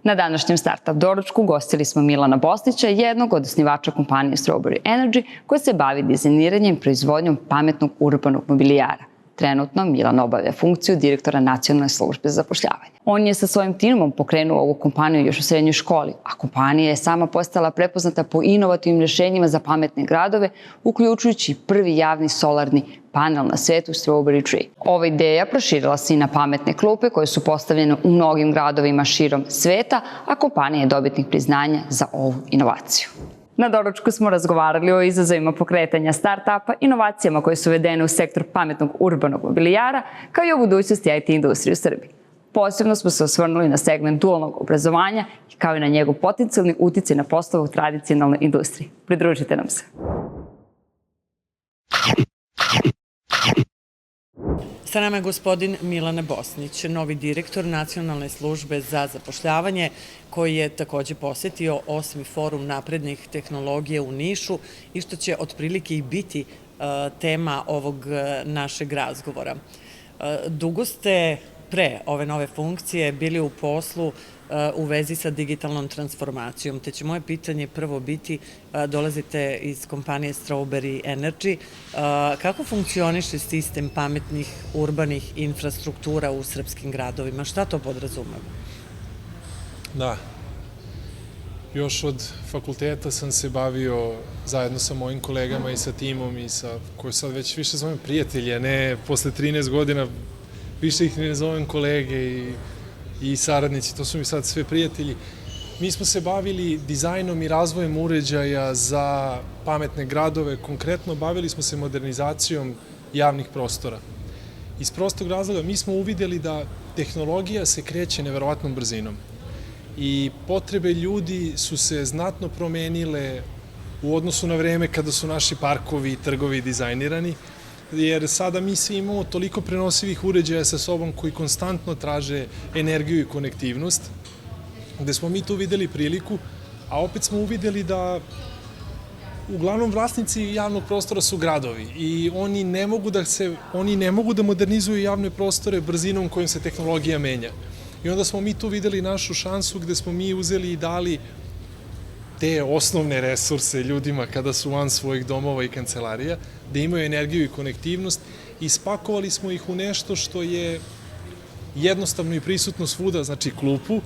Na današnjem Startup doručku gostili smo Milana Bosnića, jednog od osnivača kompanije Strawberry Energy, koja se bavi dizajniranjem i proizvodnjom pametnog urbanog mobilijara. Trenutno Milan obavlja funkciju direktora Nacionalne službe za zapošljavanje. On je sa svojim timom pokrenuo ovu kompaniju još u srednjoj školi, a kompanija je sama postala prepoznata po inovativnim rješenjima za pametne gradove, uključujući prvi javni solarni panel na svetu Strawberry Tree. Ova ideja proširila se i na pametne klupe koje su postavljene u mnogim gradovima širom sveta, a kompanija je dobitnik priznanja za ovu inovaciju. Na doručku smo razgovarali o izazovima pokretanja start-upa, inovacijama koje su uvedene u sektor pametnog urbanog mobilijara, kao i o budućnosti IT industrije u Srbiji. Posebno smo se osvrnuli na segment dualnog obrazovanja, kao i na njegov potencijalni uticaj na poslove u tradicionalnoj industriji. Pridružite nam se. Sa nama je gospodin Milan Bosnić, novi direktor Nacionalne službe za zapošljavanje, koji je takođe posetio 8. forum naprednih tehnologija u Nišu i što će otprilike i biti tema ovog našeg razgovora. Dugo ste pre ove nove funkcije bili u poslu u vezi sa digitalnom transformacijom, te će moje pitanje prvo biti, dolazite iz kompanije Strawberry Energy, kako funkcioniše sistem pametnih urbanih infrastruktura u srpskim gradovima? Šta to podrazumeva? Da, još od fakulteta sam se bavio zajedno sa mojim kolegama i sa timom i sa, koje sad već više zovem prijatelji, a ne posle 13 godina više ih ne zovem kolege i saradnici, to su mi sad sve prijatelji. Mi smo se bavili dizajnom i razvojem uređaja za pametne gradove, konkretno bavili smo se modernizacijom javnih prostora. Iz prostog razloga mi smo uvideli da tehnologija se kreće neverovatnom brzinom i potrebe ljudi su se znatno promenile u odnosu na vreme kada su naši parkovi i trgovi dizajnirani, jer sada mi svi imamo toliko prenosivih uređaja sa sobom koji konstantno traže energiju i konektivnost, gde smo mi tu videli priliku, a opet smo uvideli da uglavnom vlasnici javnog prostora su gradovi i oni ne mogu da modernizuju javne prostore brzinom kojom se tehnologija menja. I onda smo mi tu videli našu šansu gde smo mi uzeli i dali te osnovne resurse ljudima kada su van svojih domova i kancelarija, da imaju energiju i konektivnost i spakovali smo ih u nešto što je jednostavno i prisutno svuda, znači klupu.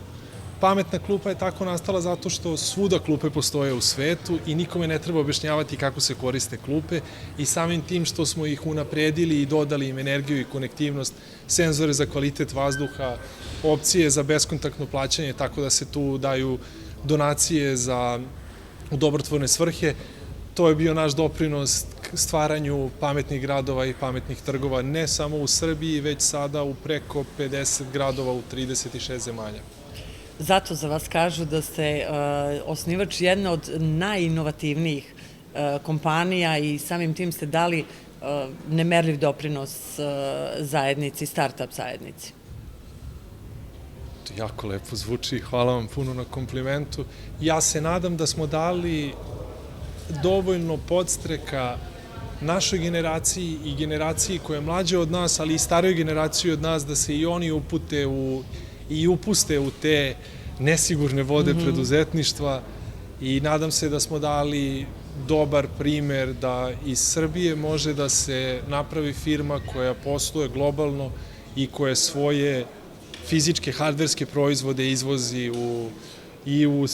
Pametna klupa je tako nastala zato što svuda klupe postoje u svetu i nikome ne treba objašnjavati kako se koriste klupe i samim tim što smo ih unapredili i dodali im energiju i konektivnost, senzore za kvalitet vazduha, opcije za beskontaktno plaćanje, tako da se tu daju donacije za dobrotvorne svrhe. To je bio naš doprinos stvaranju pametnih gradova i pametnih trgova, ne samo u Srbiji, već sada u preko 50 gradova u 36 zemalja. Zato za vas kažu da ste osnivač jedne od najinovativnijih kompanija i samim tim ste dali nemerljiv doprinos zajednici, start-up zajednici. To jako lepo zvuči, hvala vam puno na komplimentu. Ja se nadam da smo dali dovoljno podstreka našoj generaciji i generaciji koja je mlađa od nas, ali i staroj generaciji od nas, da se i oni upuste u te nesigurne vode preduzetništva i nadam se da smo dali dobar primer da iz Srbije može da se napravi firma koja posluje globalno i koja svoje fizičke, hardverske proizvode izvozi i u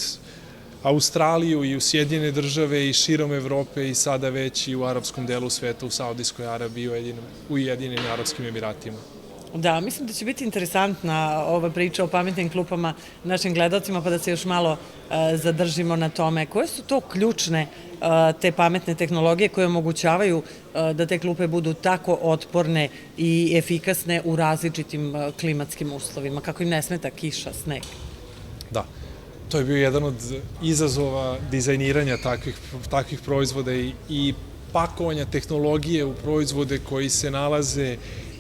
Australiju i u Sjedinjene države i širom Evrope i sada već i u arapskom delu sveta, u Saudijskoj Arabiji i u Ujedinjenim Arapskim Emiratima. Da, mislim da će biti interesantna ova priča o pametnim klupama našim gledalcima, pa da se još malo zadržimo na tome. Koje su to ključne te pametne tehnologije koje omogućavaju da te klupe budu tako otporne i efikasne u različitim klimatskim uslovima, kako im ne smeta kiša, sneg? Da, to je bio jedan od izazova dizajniranja takvih proizvoda i pakovanja tehnologije u proizvode koji se nalaze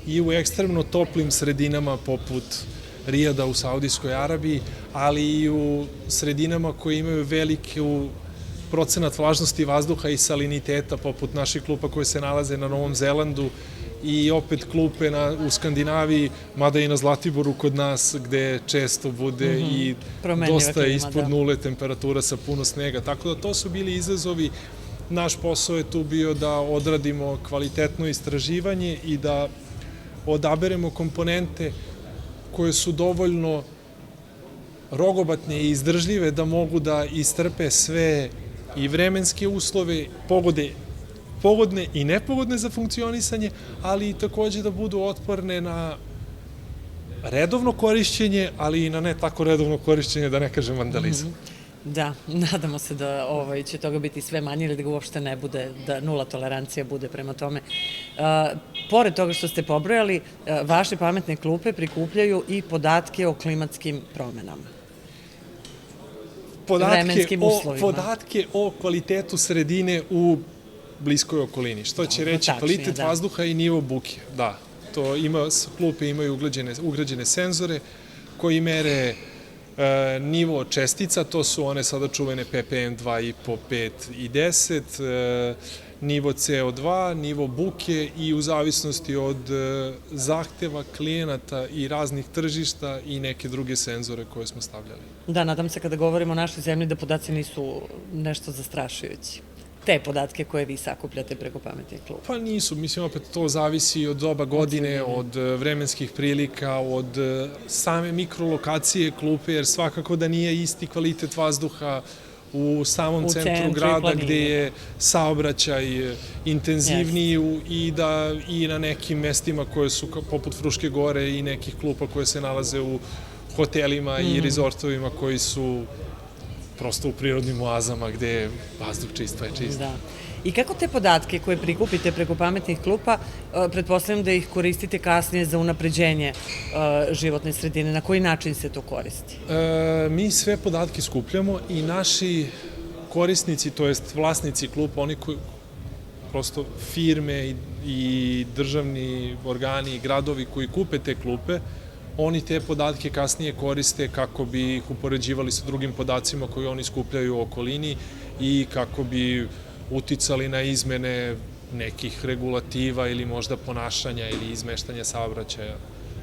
i u ekstremno toplim sredinama poput Rijada u Saudijskoj Arabiji, ali i u sredinama koje imaju veliki procenat vlažnosti vazduha i saliniteta poput naših klupa koje se nalaze na Novom Zelandu i opet klupe u Skandinaviji, mada i na Zlatiboru kod nas, gde često bude i dosta ispod nule temperatura sa puno snega. Tako da to su bili izazovi. Naš posao je tu bio da odradimo kvalitetno istraživanje i da odaberemo komponente koje su dovoljno rogobatne i izdržljive da mogu da istrpe sve i vremenske uslove, pogodne i nepogodne za funkcionisanje, ali i takođe da budu otporne na redovno korišćenje, ali i na ne tako redovno korišćenje, da ne kažem vandalizam. Da, nadamo se da će toga biti sve manje ili da ga uopšte ne bude, da nula tolerancija bude prema tome. Pored toga što ste pobrojali, vaše pametne klupe prikupljaju i podatke o klimatskim promenama. Vremenskim uslovima. Podatke o kvalitetu sredine u bliskoj okolini, što će reći kvalitet vazduha i nivo buke. Da, klupe imaju ugrađene senzore koji mere nivo čestica, to su one sada čuvene ppm 2,5, 5 i 10, nivo CO2, nivo buke i u zavisnosti od zahteva klijenata i raznih tržišta i neke druge senzore koje smo stavljali. Da, nadam se kada govorimo o našoj zemlji da podaci nisu nešto zastrašujući. Te podatke koje vi sakupljate preko pametnih klupa? Pa nisu, mislim, opet to zavisi od doba godine, od vremenskih prilika, od same mikrolokacije klupe, jer svakako da nije isti kvalitet vazduha u samom centru grada gde je saobraćaj intenzivniji i na nekim mestima koje su poput Fruške gore i nekih klupa koje se nalaze u hotelima i rezortovima koji su prosto u prirodnim oazama gde je vazduh čist, pa je čist. Da. I kako te podatke koje prikupite preko pametnih klupa, pretpostavljam da ih koristite kasnije za unapređenje životne sredine, na koji način se to koristi? Mi sve podatke skupljamo i naši korisnici, to jest vlasnici klupa, oni koji prosto firme i državni organi i gradovi koji kupe te klupe, oni te podatke kasnije koriste kako bi ih upoređivali sa drugim podacima koji oni skupljaju u okolini i kako bi uticali na izmene nekih regulativa ili možda ponašanja ili izmeštanja saobraćaja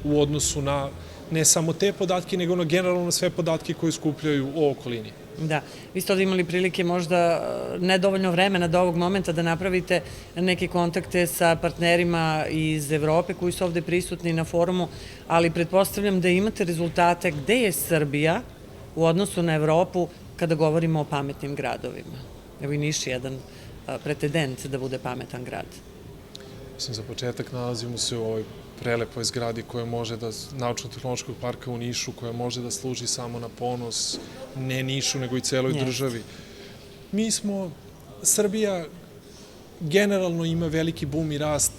u odnosu na ne samo te podatke, nego generalno sve podatke koje skupljaju u okolini. Da, vi ste ovdje imali prilike možda nedovoljno vremena do ovog momenta da napravite neke kontakte sa partnerima iz Evrope koji su ovde prisutni na forumu, ali pretpostavljam da imate rezultate gde je Srbija u odnosu na Evropu kada govorimo o pametnim gradovima. Evo i Niš je jedan pretendent da bude pametan grad. Mislim, za početak nalazimo se u ovoj prelepoj zgradi koja može da, Naučno-tehnološkog parka u Nišu, koja može da služi samo na ponos ne Nišu, nego i celoj državi. Srbija generalno ima veliki bum i rast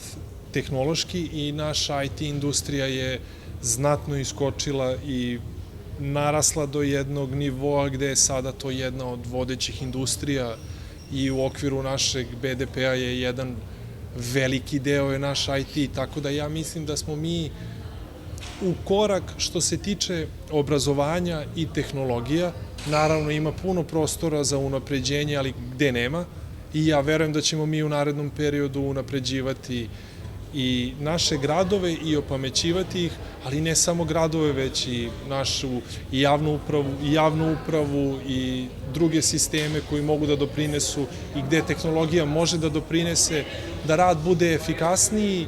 tehnološki i naša IT industrija je znatno iskočila i narasla do jednog nivoa gde je sada to jedna od vodećih industrija i u okviru našeg BDP-a je jedan veliki deo je naš IT, tako da ja mislim da smo mi u korak što se tiče obrazovanja i tehnologija. Naravno ima puno prostora za unapređenje, ali gde nema, i ja verujem da ćemo mi u narednom periodu unapređivati i naše gradove i opamećivati ih, ali ne samo gradove, već i našu i javnu upravu i druge sisteme koji mogu da doprinesu i gde tehnologija može da doprinese da rad bude efikasniji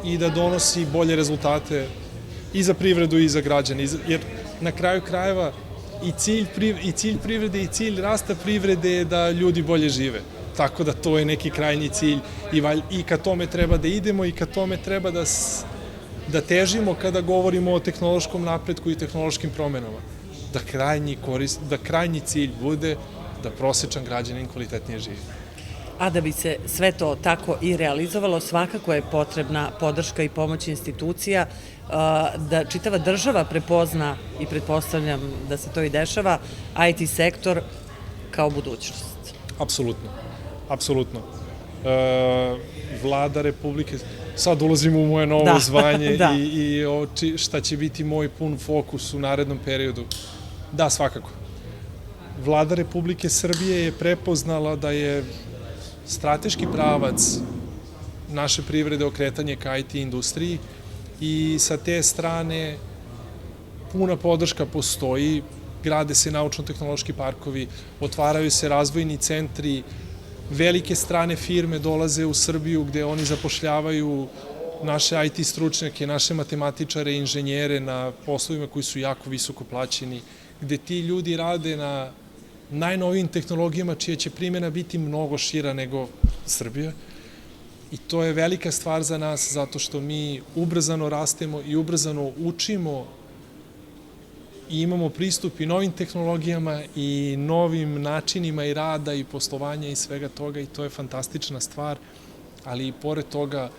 i da donosi bolje rezultate i za privredu i za građane. Jer na kraju krajeva i cilj privrede i cilj rasta privrede je da ljudi bolje žive. Tako da to je neki krajnji cilj i ka tome treba da idemo i ka tome treba da težimo kada govorimo o tehnološkom napretku i tehnološkim promenama. Da krajnji cilj bude da prosečan građanin kvalitetnije živi. A da bi se sve to tako i realizovalo, svakako je potrebna podrška i pomoć institucija, da čitava država prepozna i pretpostavljam da se to i dešava, IT sektor kao budućnost. Apsolutno. Vlada Republike, sad ulazimo u moje novo zvanje i šta će biti moj pun fokus u narednom periodu. Da, svakako. Vlada Republike Srbije je prepoznala da je strateški pravac naše privrede okretanje ka IT industriji i sa te strane puna podrška postoji, grade se naučno-tehnološki parkovi, otvaraju se razvojni centri, velike strane firme dolaze u Srbiju gde oni zapošljavaju naše IT stručnjake, naše matematičare i inženjere na poslovima koji su jako visoko plaćeni, gde ti ljudi rade na najnovijim tehnologijama čija će primjena biti mnogo šira nego Srbija. I to je velika stvar za nas zato što mi ubrzano rastemo i ubrzano učimo i imamo pristup i novim tehnologijama i novim načinima i rada i poslovanja i svega toga i to je fantastična stvar, ali i pored toga,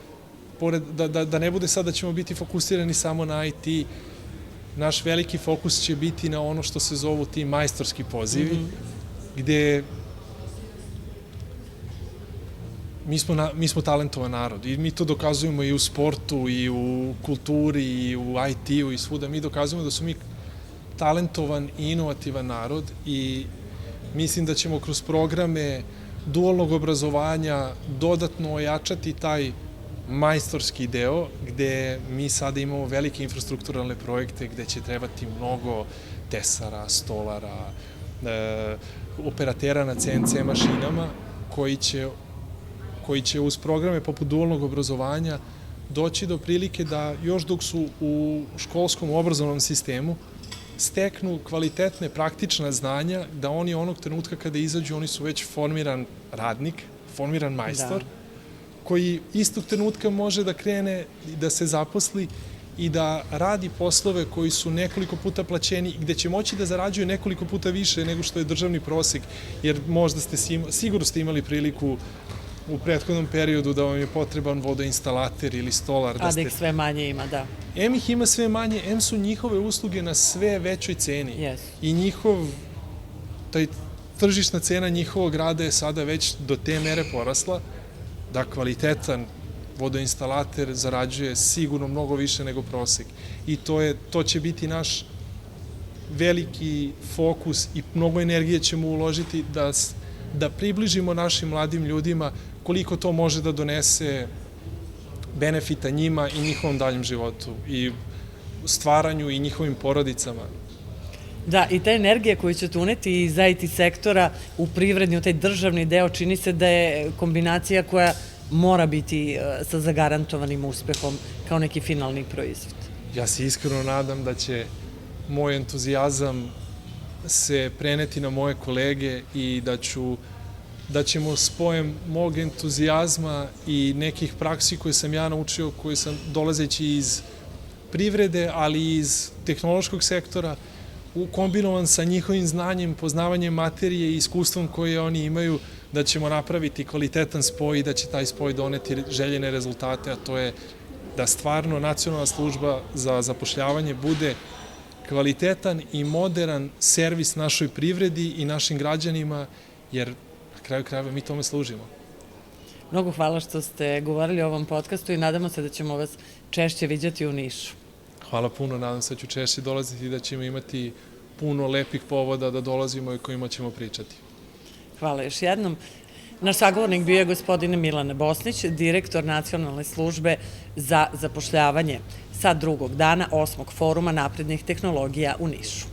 da ne bude sad da ćemo biti fokusirani samo na IT, naš veliki fokus će biti na ono što se zovu ti majstorski pozivi, gde mi smo talentovan narod i mi to dokazujemo i u sportu i u kulturi i u IT-u i svuda. Mi dokazujemo da su mi talentovan i inovativan narod i mislim da ćemo kroz programe dualnog obrazovanja dodatno ojačati taj majstorski deo gde mi sada imamo velike infrastrukturalne projekte gde će trebati mnogo tesara, stolara, operatera na CNC mašinama koji će uz programe poput dualnog obrazovanja doći do prilike da još dok su u školskom obrazovnom sistemu steknu kvalitetne praktična znanja, da oni onog trenutka kada izađu, oni su već formiran radnik, formiran majstor, koji istog trenutka može da krene, da se zaposli i da radi poslove koji su nekoliko puta plaćeni i gde će moći da zarađuju nekoliko puta više nego što je državni prosek, jer možda sigurno ste imali priliku u prethodnom periodu da vam je potreban vodoinstalater ili stolar. A da ih sve manje ima, da. M ih ima sve manje, M su njihove usluge na sve većoj ceni. I tržišna cena njihovog rada je sada već do te mere porasla da kvalitetan vodoinstalater zarađuje sigurno mnogo više nego prosek. I to će biti naš veliki fokus i mnogo energije ćemo uložiti da približimo našim mladim ljudima koliko to može da donese benefita njima i njihovom daljem životu i stvaranju i njihovim porodicama. Da, i ta energija koju ćete uneti iz IT sektora u privredni, u taj državni deo, čini se da je kombinacija koja mora biti sa zagarantovanim uspehom kao neki finalni proizvod. Ja se iskreno nadam da će moj entuzijazam se preneti na moje kolege i da ćemo spojem mog entuzijazma i nekih praksi koje sam ja naučio, koje sam dolazeći iz privrede, ali i iz tehnološkog sektora, kombinovan sa njihovim znanjem, poznavanjem materije i iskustvom koje oni imaju, da ćemo napraviti kvalitetan spoj i da će taj spoj doneti željene rezultate, a to je da stvarno Nacionalna služba za zapošljavanje bude kvalitetan i modern servis našoj privredi i našim građanima, jer na kraju krajeva mi tome služimo. Mnogo hvala što ste govorili o ovom podcastu i nadamo se da ćemo vas češće viđati u Nišu. Hvala puno, nadam se da ću češće dolaziti i da ćemo imati puno lepih povoda da dolazimo i kojima ćemo pričati. Hvala još jednom. Naš sagovornik bio je gospodin Milan Bosnić, direktor Nacionalne službe za zapošljavanje sa drugog dana 8. foruma naprednih tehnologija u Nišu.